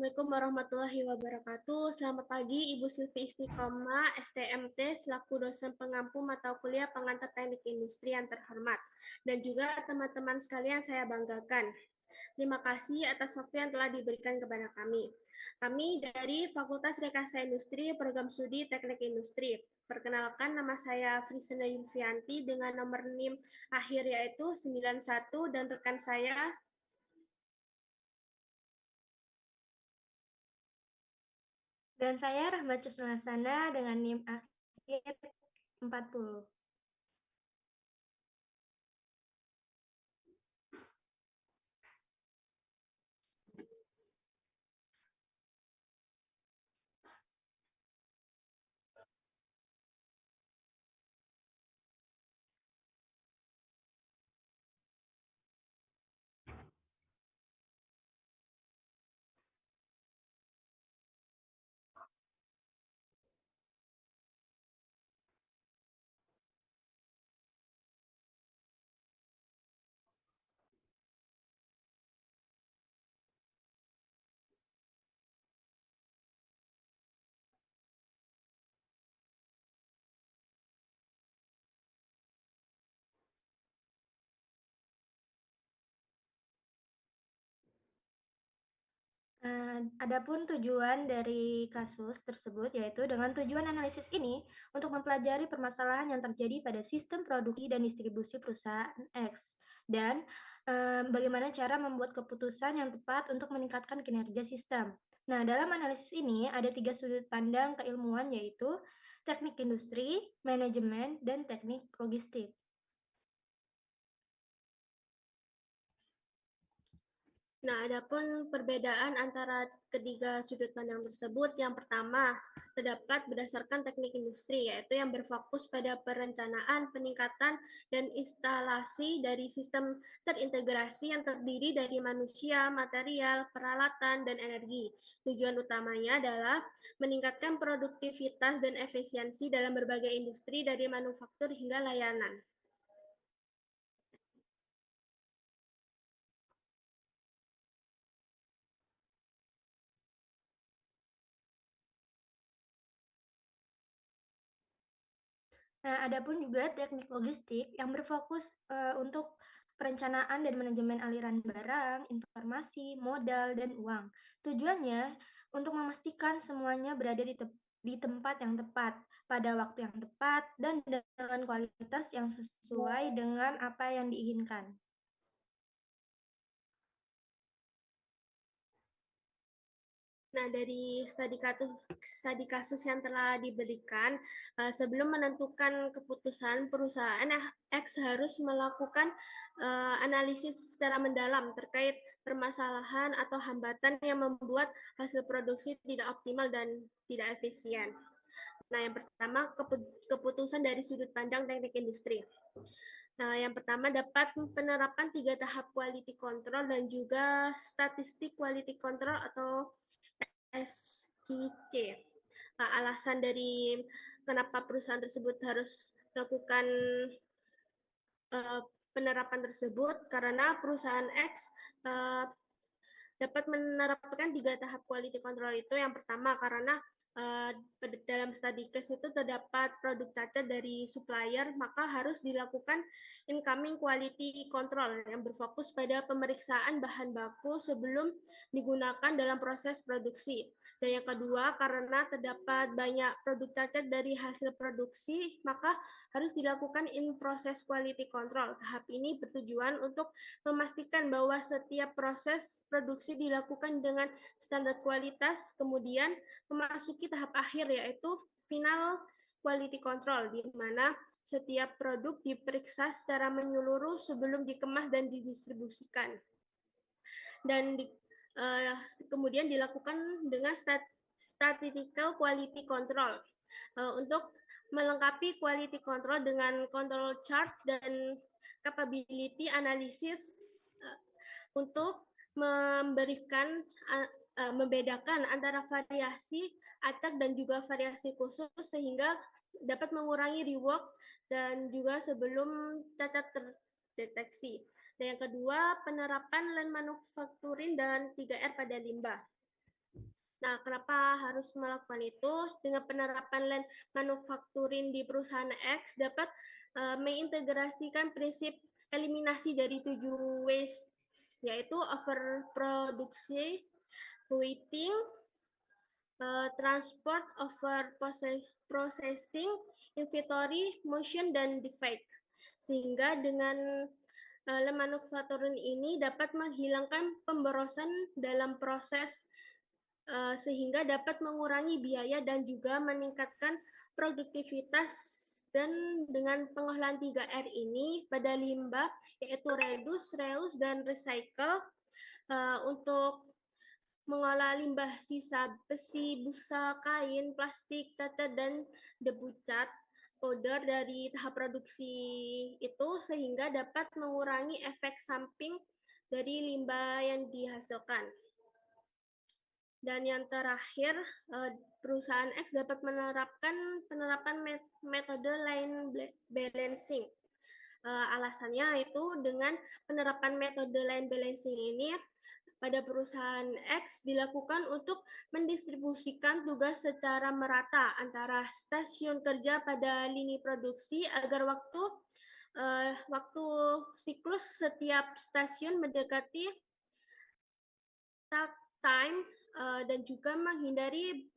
Assalamualaikum warahmatullahi wabarakatuh. Selamat pagi, Ibu Silvi Istiqomah, STMT, selaku dosen pengampu mata kuliah pengantar teknik industri yang terhormat. Dan juga teman-teman sekalian saya banggakan. Terima kasih atas waktu yang telah diberikan kepada kami. Kami dari Fakultas Rekayasa Industri, Program Studi Teknik Industri. Perkenalkan, nama saya Frisena Yulfianti dengan nomor NIM akhir yaitu 91 dan rekan saya. Dan saya Rahmat Cusnasana dengan NIM akhir 40. Adapun tujuan dari kasus tersebut yaitu dengan tujuan analisis ini untuk mempelajari permasalahan yang terjadi pada sistem produksi dan distribusi perusahaan X dan bagaimana cara membuat keputusan yang tepat untuk meningkatkan kinerja sistem. Nah, dalam analisis ini ada 3 sudut pandang keilmuan yaitu teknik industri, manajemen, dan teknik logistik. Nah, adapun perbedaan antara ketiga sudut pandang tersebut, yang pertama terdapat berdasarkan teknik industri, yaitu yang berfokus pada perencanaan, peningkatan, dan instalasi dari sistem terintegrasi yang terdiri dari manusia, material, peralatan, dan energi. Tujuan utamanya adalah meningkatkan produktivitas dan efisiensi dalam berbagai industri dari manufaktur hingga layanan. Nah, adapun juga teknik logistik yang berfokus untuk perencanaan dan manajemen aliran barang, informasi, modal, dan uang. Tujuannya untuk memastikan semuanya berada di tempat yang tepat, pada waktu yang tepat, dan dengan kualitas yang sesuai dengan apa yang diinginkan. Nah, dari studi kasus yang telah diberikan, sebelum menentukan keputusan, perusahaan X harus melakukan analisis secara mendalam terkait permasalahan atau hambatan yang membuat hasil produksi tidak optimal dan tidak efisien. Nah, yang pertama, keputusan dari sudut pandang teknik industri. Nah, yang pertama dapat penerapan 3 tahap quality control dan juga statistik quality control atau SQC. Alasan dari kenapa perusahaan tersebut harus melakukan uh, penerapan tersebut karena perusahaan X dapat menerapkan 3 tahap quality control itu. Yang pertama karena dalam study case itu terdapat produk cacat dari supplier, maka harus dilakukan incoming quality control yang berfokus pada pemeriksaan bahan baku sebelum digunakan dalam proses produksi. Dan yang kedua, karena terdapat banyak produk cacat dari hasil produksi, maka harus dilakukan in process quality control. Tahap ini bertujuan untuk memastikan bahwa setiap proses produksi dilakukan dengan standar kualitas, kemudian memasuki tahap akhir yaitu final quality control, di mana setiap produk diperiksa secara menyeluruh sebelum dikemas dan didistribusikan. Dan kemudian dilakukan dengan statistical quality control. Untuk melengkapi quality control dengan control chart dan capability analysis untuk membedakan antara variasi acak dan juga variasi khusus sehingga dapat mengurangi rework dan juga sebelum cacat terdeteksi. Dan yang kedua, penerapan lean manufacturing dan 3R pada limbah. Nah, kenapa harus melakukan itu? Dengan penerapan lean manufacturing di perusahaan X dapat mengintegrasikan prinsip eliminasi dari 7 waste, yaitu overproduksi, waiting, transport, processing, inventory, motion, dan defect. Sehingga dengan lean manufacturing ini dapat menghilangkan pemborosan dalam proses sehingga dapat mengurangi biaya dan juga meningkatkan produktivitas. Dan dengan pengolahan 3R ini pada limbah, yaitu reduce, reuse, dan recycle, untuk mengolah limbah sisa besi, busa, kain, plastik, cacat, dan debu cat powder dari tahap produksi itu sehingga dapat mengurangi efek samping dari limbah yang dihasilkan. Dan yang terakhir, perusahaan X dapat penerapan metode line balancing. Alasannya itu dengan penerapan metode line balancing ini pada perusahaan X dilakukan untuk mendistribusikan tugas secara merata antara stasiun kerja pada lini produksi agar waktu siklus setiap stasiun mendekati time dan juga menghindari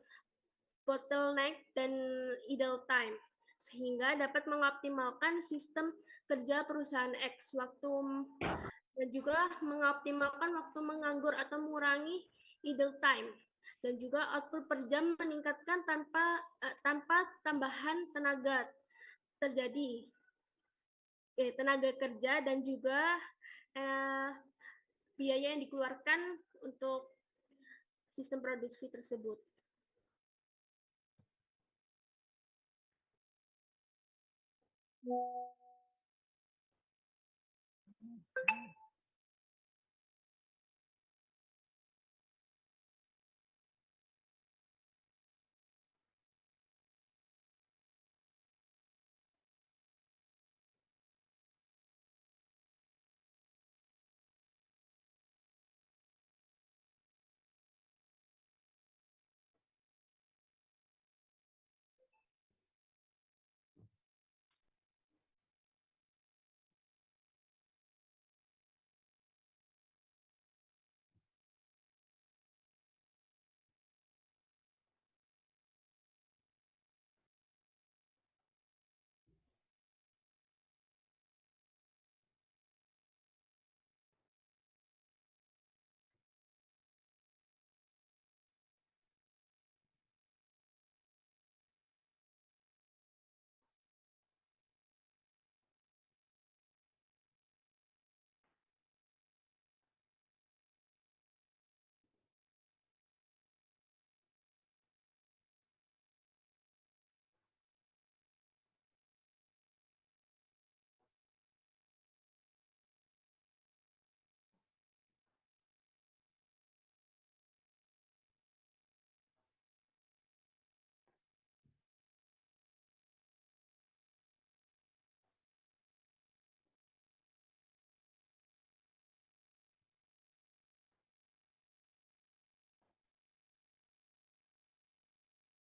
bottleneck dan idle time sehingga dapat mengoptimalkan sistem kerja perusahaan X dan juga mengoptimalkan waktu menganggur atau mengurangi idle time dan juga output per jam meningkatkan tanpa tambahan tenaga terjadi tenaga kerja dan juga biaya yang dikeluarkan untuk sistem produksi tersebut.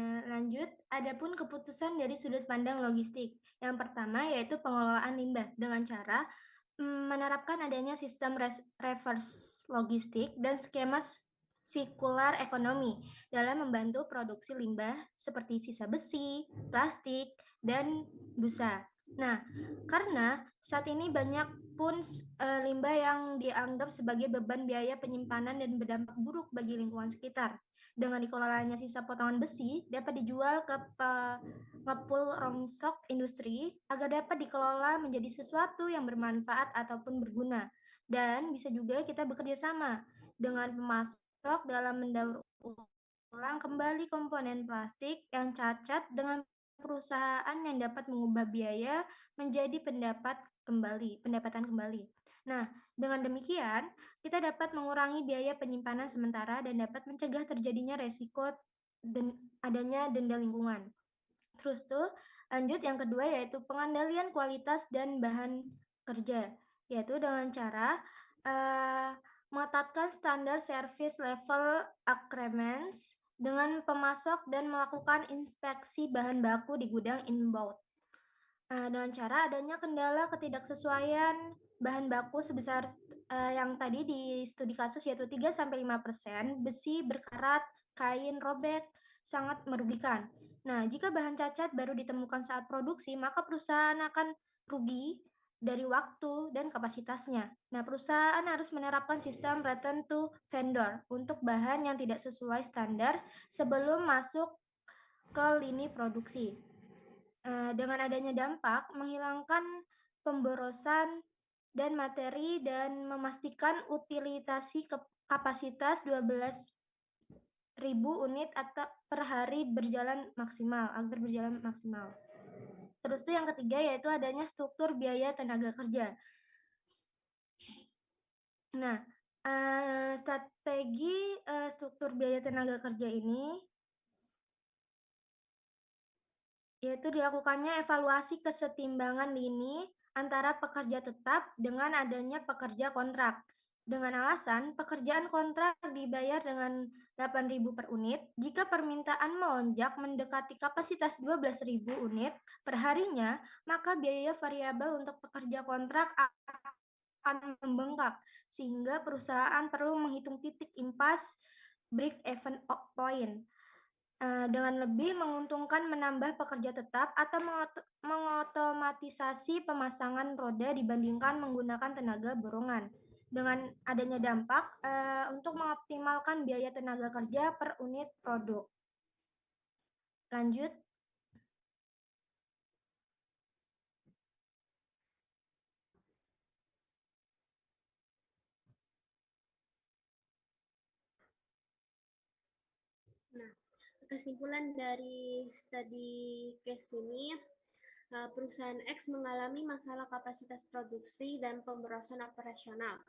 Lanjut, adapun keputusan dari sudut pandang logistik. Yang pertama yaitu pengelolaan limbah dengan cara menerapkan adanya sistem reverse logistik dan skema sirkular ekonomi dalam membantu produksi limbah seperti sisa besi, plastik, dan busa. Nah, karena saat ini banyak pun limbah yang dianggap sebagai beban biaya penyimpanan dan berdampak buruk bagi lingkungan sekitar. Dengan dikelolanya sisa potongan besi dapat dijual ke ngepul rongsok industri agar dapat dikelola menjadi sesuatu yang bermanfaat ataupun berguna. Dan bisa juga kita bekerja sama dengan pemasok dalam mendaur ulang kembali komponen plastik yang cacat dengan perusahaan yang dapat mengubah biaya menjadi pendapatan kembali. Nah, dengan demikian, kita dapat mengurangi biaya penyimpanan sementara dan dapat mencegah terjadinya resiko adanya denda lingkungan. Terus tuh, lanjut yang kedua yaitu pengandalian kualitas dan bahan kerja, yaitu dengan cara menetapkan standar service level agreements dengan pemasok dan melakukan inspeksi bahan baku di gudang inbound. Dengan cara adanya kendala ketidaksesuaian bahan baku sebesar yang tadi di studi kasus yaitu 3-5%, besi berkarat, kain robek, sangat merugikan. Nah, jika bahan cacat baru ditemukan saat produksi, maka perusahaan akan rugi dari waktu dan kapasitasnya. Nah, perusahaan harus menerapkan sistem return to vendor untuk bahan yang tidak sesuai standar sebelum masuk ke lini produksi. Dengan adanya dampak, menghilangkan pemborosan dan materi dan memastikan utilitasi kapasitas 12.000 unit atau per hari berjalan maksimal, agar berjalan maksimal. Terus tuh yang ketiga yaitu adanya struktur biaya tenaga kerja. Nah, strategi struktur biaya tenaga kerja ini yaitu dilakukannya evaluasi kesetimbangan lini antara pekerja tetap dengan adanya pekerja kontrak. Dengan alasan pekerjaan kontrak dibayar dengan 8.000 per unit, jika permintaan melonjak mendekati kapasitas 12.000 unit per harinya, maka biaya variabel untuk pekerja kontrak akan membengkak, sehingga perusahaan perlu menghitung titik impas break-even point. Dengan lebih menguntungkan menambah pekerja tetap atau mengotomatisasi pemasangan roda dibandingkan menggunakan tenaga borongan. Dengan adanya dampak untuk mengoptimalkan biaya tenaga kerja per unit produk. Lanjut. Nah, kesimpulan dari studi case ini, perusahaan X mengalami masalah kapasitas produksi dan pemborosan operasional.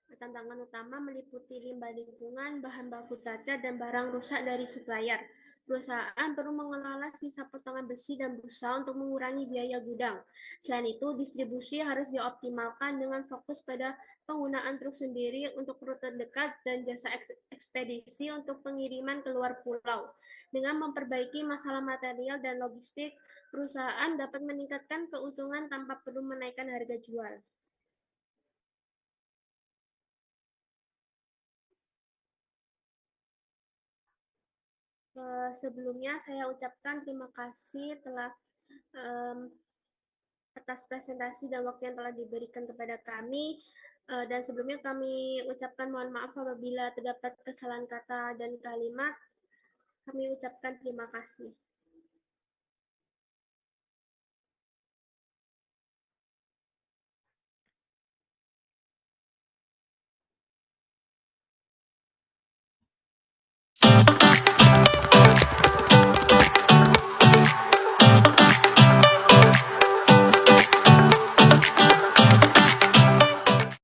Tantangan utama meliputi limbah lingkungan, bahan baku cacat, dan barang rusak dari supplier. Perusahaan perlu mengelola sisa potongan besi dan busa untuk mengurangi biaya gudang. Selain itu, distribusi harus dioptimalkan dengan fokus pada penggunaan truk sendiri untuk rute dekat dan jasa ekspedisi untuk pengiriman keluar pulau. Dengan memperbaiki masalah material dan logistik, perusahaan dapat meningkatkan keuntungan tanpa perlu menaikkan harga jual. Sebelumnya saya ucapkan terima kasih atas presentasi dan waktu yang telah diberikan kepada kami. Dan sebelumnya kami ucapkan mohon maaf apabila terdapat kesalahan kata dan kalimat. Kami ucapkan terima kasih.